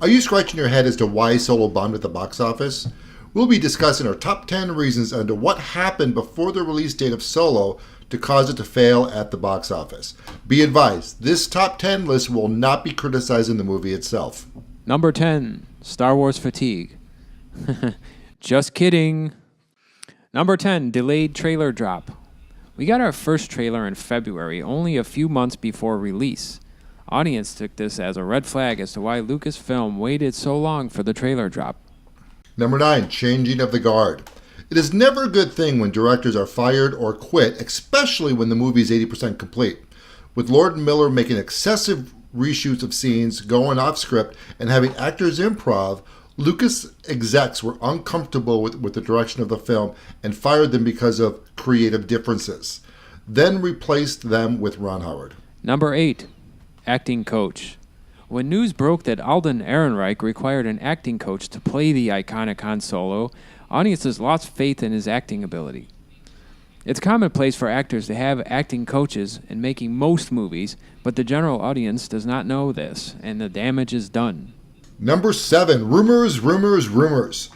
Are you scratching your head as to why Solo bombed at the box office? We'll be discussing our top 10 reasons as to what happened before the release date of Solo to cause it to fail at the box office. Be advised, this top 10 list will not be criticizing the movie itself. Number 10, Star Wars fatigue. Just kidding. Number 10, delayed trailer drop. We got our first trailer in February, only a few months before release. Audience took this as a red flag as to why Lucasfilm waited so long for the trailer drop. Number 9, changing of the guard. It is never a good thing when directors are fired or quit, especially when the movie is 80% complete. With Lord Miller making excessive reshoots of scenes, going off script, and having actors improv, Lucas execs were uncomfortable with the direction of the film and fired them because of creative differences, then replaced them with Ron Howard. Number 8, acting coach. When news broke that Alden Ehrenreich required an acting coach to play the iconic Han Solo, audiences lost faith in his acting ability. It's commonplace for actors to have acting coaches in making most movies, but the general audience does not know this, and the damage is done. Number 7, rumors.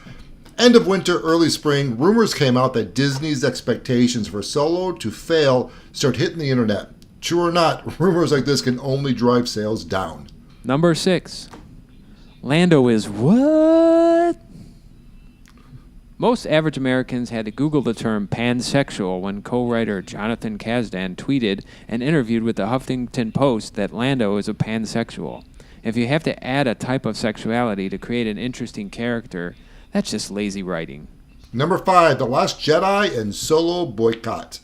End of winter, early spring, rumors came out that Disney's expectations for Solo to fail start hitting the internet. True or not, rumors like this can only drive sales down. Number 6, Lando is what? Most average Americans had to Google the term pansexual when co-writer Jonathan Kasdan tweeted and interviewed with the Huffington Post that Lando is a pansexual. If you have to add a type of sexuality to create an interesting character, that's just lazy writing. Number 5, The Last Jedi and Solo boycott.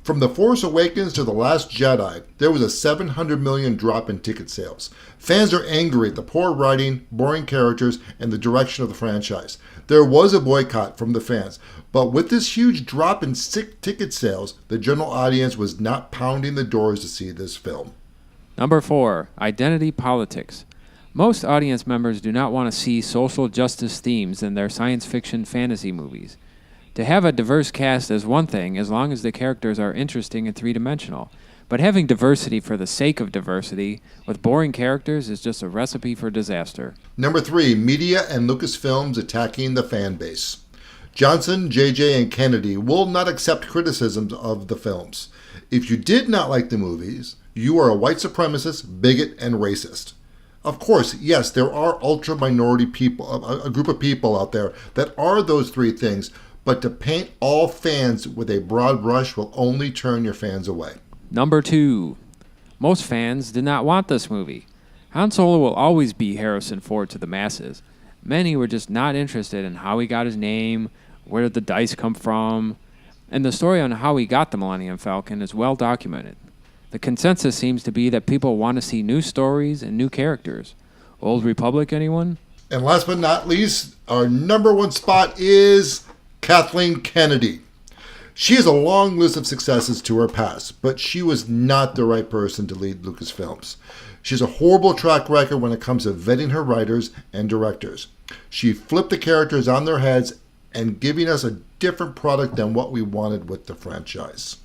From The Force Awakens to The Last Jedi, there was a 700 million drop in ticket sales. Fans are angry at the poor writing, boring characters, and the direction of the franchise. There was a boycott from the fans, but with this huge drop in ticket sales, the general audience was not pounding the doors to see this film. Number 4, identity politics. Most audience members do not want to see social justice themes in their science fiction fantasy movies. To have a diverse cast is one thing as long as the characters are interesting and three-dimensional. But having diversity for the sake of diversity with boring characters is just a recipe for disaster. Number 3, media and Lucasfilms attacking the fan base. Johnson, JJ, and Kennedy will not accept criticisms of the films. If you did not like the movies, you are a white supremacist, bigot, and racist. Of course, yes, there are ultra-minority people, a group of people out there that are those three things, but to paint all fans with a broad brush will only turn your fans away. Number 2, most fans did not want this movie. Han Solo will always be Harrison Ford to the masses. Many were just not interested in how he got his name, where did the dice come from, and the story on how he got the Millennium Falcon is well documented. The consensus seems to be that people want to see new stories and new characters. Old Republic, anyone? And last but not least, our number 1 spot is Kathleen Kennedy. She has a long list of successes to her past, but she was not the right person to lead Lucasfilms. She has a horrible track record when it comes to vetting her writers and directors. She flipped the characters on their heads and giving us a different product than what we wanted with the franchise.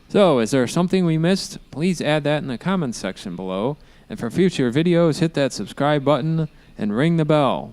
So, is there something we missed? Please add that in the comments section below. And for future videos, hit that subscribe button and ring the bell.